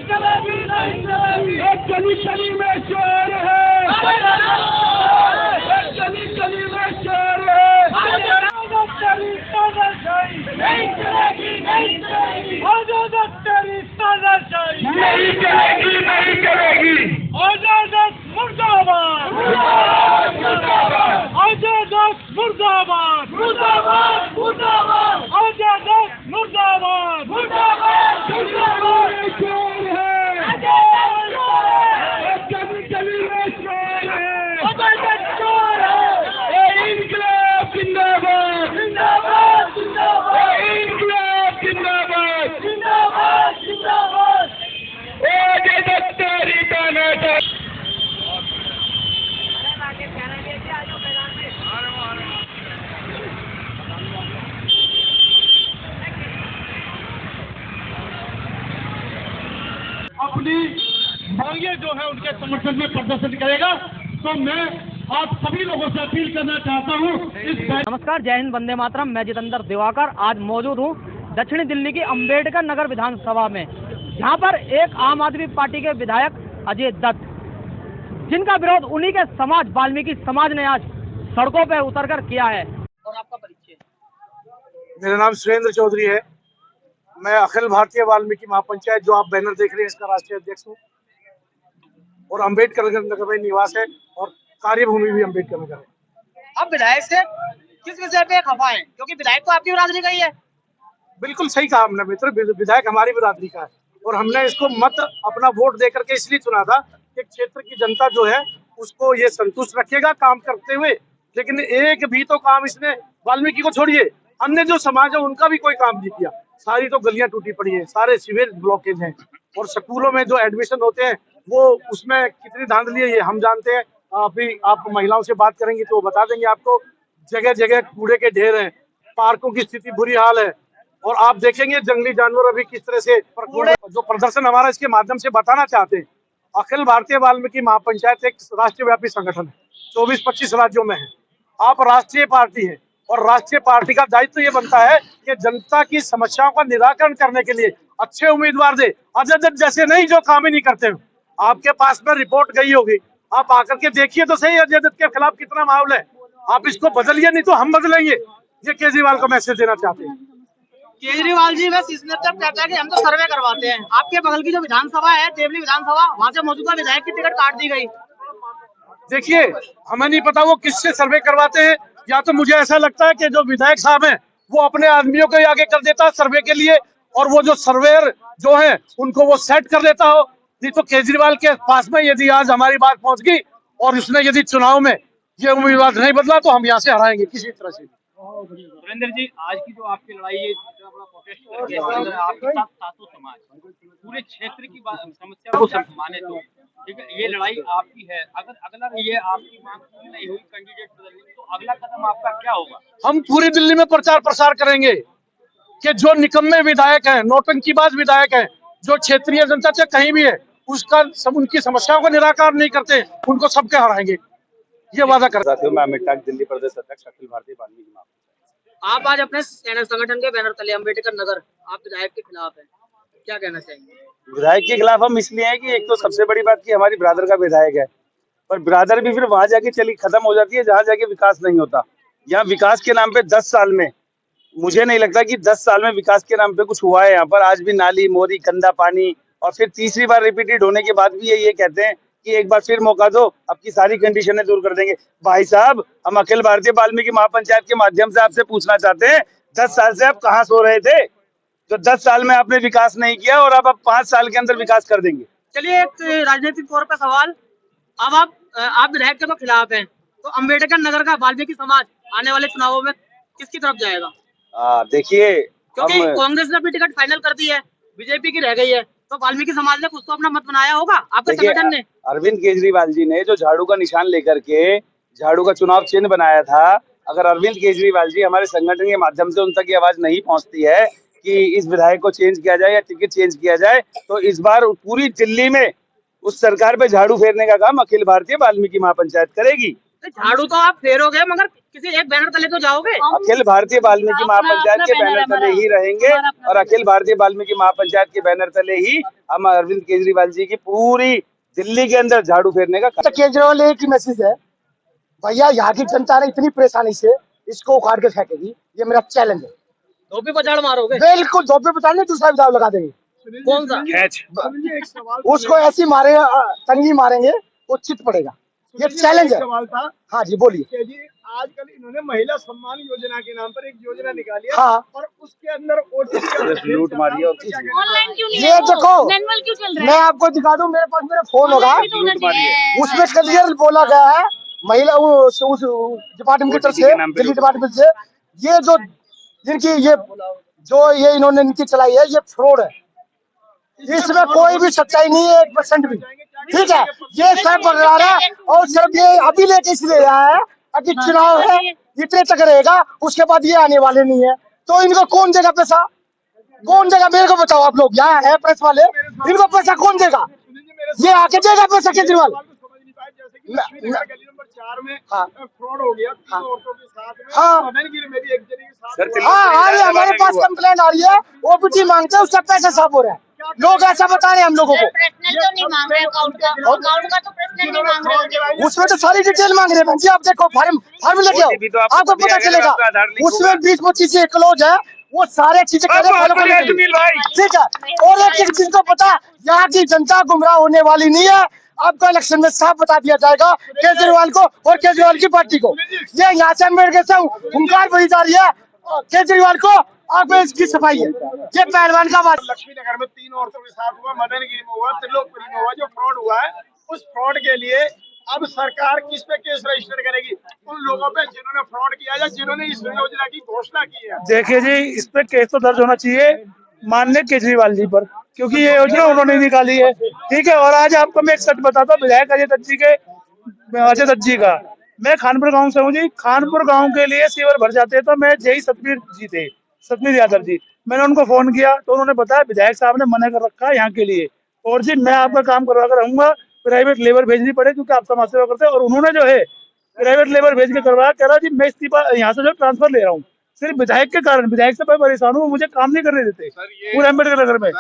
चलेगी नहीं चलेगी। एक गली गली में चोर है, एक गली गली में चोर है। नहीं चलेगी नहीं चलेगी। आजाद तेरी तानाशाही नहीं चलेगी नहीं चलेगी। आजाद मुर्दाबाद, मुर्दाबाद आजाद मुर्दाबाद, मुर्दाबाद मुर्दाबाद आजाद मुर्दाबाद। मुर्दाबाद मुर्दाबाद। चोर है, एक गली गली में चोर है। चोर है। इंकलाब जिंदाबाद, जिंदाबाद जिंदाबाद इंकलाब जिंदाबाद। जिंदाबाद जिंदाबाद। आजाद तेरी तानाशाही। अपनी मांगे जो है उनके समर्थन में प्रदर्शन करेगा। तो मैं आप सभी लोगों से अपील करना चाहता हूँ इस नमस्कार, जय हिंद, वंदे मातरम। मैं जितेंद्र दिवाकर आज मौजूद हूँ दक्षिणी दिल्ली की अंबेडकर नगर विधानसभा में, जहाँ पर एक आम आदमी पार्टी के विधायक अजय दत्त, जिनका विरोध उन्हीं के समाज वाल्मीकि समाज ने आज सड़कों पर उतरकर किया है। और आपका परिचय? मेरा नाम सुरेंद्र चौधरी है। मैं अखिल भारतीय वाल्मीकि महापंचायत, जो आप बैनर देख रहे हैं, इसका राष्ट्रीय अध्यक्ष हूँ और अंबेडकर नगर में निवास है और कार्यभूमि भी अंबेडकर नगर है। अब विधायक से किस विषय पे खफा है, क्योंकि विधायक तो आपकी बिरादरी का ही है? बिल्कुल सही कहा हमने मित्र, विधायक हमारी बिरादरी का है और हमने इसको मत अपना वोट दे करके इसलिए चुना था कि क्षेत्र की जनता जो है उसको ये संतुष्ट रखेगा काम करते हुए। लेकिन एक भी तो काम इसने, वाल्मीकि को छोड़िए, अन्य जो समाज है उनका भी कोई काम नहीं किया। सारी तो गलियां टूटी पड़ी है, सारे सीवेज ब्लॉकेज हैं और स्कूलों में जो एडमिशन होते हैं वो उसमें कितनी धांधली है ये हम जानते हैं। अभी आप महिलाओं से बात करेंगे तो वो बता देंगे आपको। जगह जगह कूड़े के ढेर हैं, पार्कों की स्थिति बुरी हाल है और आप देखेंगे जंगली जानवर अभी किस तरह से। जो प्रदर्शन हमारा इसके माध्यम से बताना चाहते हैं, अखिल भारतीय वाल्मीकि महापंचायत एक राष्ट्रव्यापी संगठन है, 24-25 राज्यों में है। आप राष्ट्रीय पार्टी है और राष्ट्रीय पार्टी का दायित्व ये बनता है कि जनता की समस्याओं का निराकरण करने के लिए अच्छे उम्मीदवार दे। अजय दत्त जैसे नहीं जो काम ही नहीं करते। आपके पास में रिपोर्ट गई होगी, आप आकर के देखिए तो सही अजय दत्त के खिलाफ कितना माहौल है। आप इसको बदलिए, नहीं तो हम बदलेंगे। ये केजरीवाल को मैसेज देना चाहते हैं। केजरीवाल जी बस इसने तब कहता है कि हम तो सर्वे करवाते हैं। आपके बगल की जो विधानसभा है, देवली विधानसभा, वहाँ से मौजूदा विधायक की टिकट काट दी गई। देखिए, हमें नहीं पता वो किससे सर्वे करवाते हैं, या तो मुझे ऐसा लगता है कि जो विधायक साहब हैं वो अपने आदमियों को आगे कर देता है सर्वे के लिए और वो जो सर्वेयर जो है उनको वो सेट कर देता हो। नहीं तो केजरीवाल के पास में यदि आज हमारी बात पहुंच गई और उसने यदि चुनाव में ये उम्मीदवार नहीं बदला तो हम यहाँ से हराएंगे किसी तरह से। सुरेंद्र जी, आज की जो आपकी लड़ाई है, इतना बड़ा प्रोटेस्ट करके आपके साथ सातों समाज पूरे क्षेत्र की समस्या को माने तो ठीक है, ये लड़ाई आपकी है। अगर अगला ये आपकी मांग पूरी नहीं हुई कैंडिडेट बदलने, तो अगला कदम आपका क्या होगा? हम पूरी दिल्ली में प्रचार प्रसार करेंगे कि जो निकम्मे विधायक हैं, नौटंकीबाज विधायक हैं, जो क्षेत्रीय जनता से कहीं भी है उसका सब उनकी समस्याओं का निराकरण नहीं करते, उनको सबके हराएंगे, ये वादा कर रहा मैं अमित टाक, दिल्ली प्रदेश अध्यक्ष अखिल भारतीय वाल्मीकि महापंचायत। आप आज अपने संगठन के बैनर तले अंबेडकर नगर आप विधायक के खिलाफ है, क्या कहना चाहेंगे? विधायक के खिलाफ हम इसलिए हैं कि एक तो सबसे बड़ी बात की हमारी ब्रादर का विधायक है, पर ब्रादर भी फिर वहां जाके चली खत्म हो जाती है जहाँ जाके विकास नहीं होता। यहाँ विकास के नाम पे 10 साल में, मुझे नहीं लगता कि 10 साल में विकास के नाम पे कुछ हुआ है। यहाँ पर आज भी नाली, मोरी, गंदा पानी, और फिर तीसरी बार रिपीटेड होने के बाद भी ये कहते हैं कि एक बार फिर मौका दो, आपकी सारी कंडीशनें दूर कर देंगे। भाई साहब, हम अखिल भारतीय वाल्मीकि महापंचायत के माध्यम से आपसे पूछना चाहते हैं, 10 साल से आप कहाँ सो रहे थे? जो 10 साल में आपने विकास नहीं किया और अब 5 साल के अंदर विकास कर देंगे। चलिए, एक राजनीतिक तौर पर सवाल, अब आप विधायक के तो खिलाफ हैं, तो अंबेडकर नगर का वाल्मीकि समाज आने वाले चुनावों में किसकी तरफ जाएगा? देखिए, क्योंकि कांग्रेस ने अपनी टिकट फाइनल कर दी है, बीजेपी की रह गई है, तो वाल्मीकि समाज ने कुछ तो अपना मत बनाया होगा आपके संगठन ने। अरविंद केजरीवाल जी ने जो झाड़ू का निशान लेकर के झाड़ू का चुनाव चिन्ह बनाया था, अगर अरविंद केजरीवाल जी हमारे संगठन के माध्यम से उन तक ये आवाज नहीं पहुंचती है कि इस विधायक को चेंज किया जाए या टिकट चेंज किया जाए, तो इस बार पूरी दिल्ली में उस सरकार पे झाड़ू फेरने का काम अखिल भारतीय वाल्मीकि महापंचायत करेगी। झाड़ू तो आप फेरोगे मगर किसी एक बैनर तले तो जाओगे। अखिल भारतीय वाल्मीकि महापंचायत के बैनर तले ही रहेंगे और अखिल भारतीय वाल्मीकि महापंचायत के बैनर तले ही हम अरविंद केजरीवाल जी की पूरी दिल्ली के अंदर झाड़ू फेरने का केजरीवाल एक ही मैसेज है, भैया यहाँ की जनता ने इतनी परेशानी से इसको उखाड़ के फेंकेगी, ये मेरा चैलेंज है। धोबी को जड़ मारोगे? बिल्कुल धोबे पे नहीं, दूसरा विधाव लगा देंगे। कौन सा? उसको ऐसी मारे तंगी मारेंगे वो चित पड़ेगा, ये चैलेंज है। सवाल था हाँ जी बोलिए। कि जी आजकल इन्होंने महिला सम्मान योजना के नाम पर एक योजना निकाली है हाँ। और उसके अंदर OTP लूट मारी है। ऑनलाइन क्यों नहीं ये देखो, मैनुअल क्यों चल रहा मैं है? आपको दिखा दूं, मेरे पास मेरा फोन होगा, होना चाहिए। उसमें क्लियर बोला गया है महिला उस डिपार्टमेंट की तरफ से, दिल्ली डिपार्टमेंट से, ये जो जिनकी ये इन्होंने नीति चलाई है ये फ्रॉड है, इसमें कोई भी सच्चाई नहीं है 1% भी। ठीक है, ये सब बगड़ा रहा है और सिर्फ ये अभी लेके इसलिए आया है कि चुनाव है इतने तक रहेगा, उसके बाद ये आने वाले नहीं है, तो इनको कौन देगा पैसा? कौन देगा? मेरे को बताओ आप लोग, यहाँ है प्रेस वाले, इनको पैसा कौन देगा? ये आके देगा पैसा केजरीवाल? गली नंबर 4 में हाँ। फ्रॉड हो गया 3 औरतों के साथ में, हाँ। मदनगिरी में भी एक जने के साथ सर, हाँ आ रही है, हमारे पास कंप्लेंट आ रही है, ओपीटी मांगते हैं, उसका पैसा साफ हो रहा है। लोग ऐसा बता रहे हैं हम लोगों को, पर्सनल तो नहीं मांग रहे अकाउंट का तो पर्सनल नहीं मांग रहे। उसमें तो सारी डिटेल मांग रहे हैं जी। आप देखो फार्म लेके आओ, आपको पता चलेगा। उसमें 20-25 चीजें क्लोज है, वो सारे चीजें ठीक है। और एक चीज को पता, यहाँ की जनता गुमराह होने वाली नहीं है। आपको इलेक्शन में साफ बता दिया जाएगा केजरीवाल को और केजरीवाल की पार्टी को। ये यहाँ से अम्बेडकर से हुंकार भरी जा रही है केजरीवाल को, आप इसकी सफाई है, ये पहलवान का बात। लक्ष्मी नगर में 3 औरतों के साथ हुआ, मदनगिरी में हुआ, त्रिलोकपुरी में हुआ, जो फ्रॉड हुआ है उस फ्रॉड के लिए अब सरकार किस पे केस रजिस्टर करेगी? उन लोगों पे जिन्होंने फ्रॉड किया या जिन्होंने इस योजना की घोषणा की है। देखिए जी, इस पे केस तो दर्ज होना चाहिए माननीय केजरीवाल जी पर, क्योंकि ये योजना उन्होंने निकाली है। ठीक है, और आज आपको मैं एक सच बताता हूँ, विधायक अजय दत्त जी का, मैं खानपुर गांव से हूँ जी। खानपुर गांव के लिए सीवर भर जाते तो मैं जय सतवीर यादव जी, मैंने उनको फोन किया तो उन्होंने बताया विधायक साहब ने मना कर रखा है यहाँ के लिए, और जी मैं आपका काम करवा कर रहूंगा, प्राइवेट लेबर भेजनी पड़े क्योंकि आप समाज सेवा करते हैं। और उन्होंने जो है प्राइवेट लेबर भेज के करवाया, कह रहा जी मैं इस्तीफा यहाँ से जो ट्रांसफर ले रहा हूँ सिर्फ विधायक के कारण। विधायक से मैं परेशान हूँ, मुझे काम नहीं करने देते पूरे अम्बेडकर नगर में।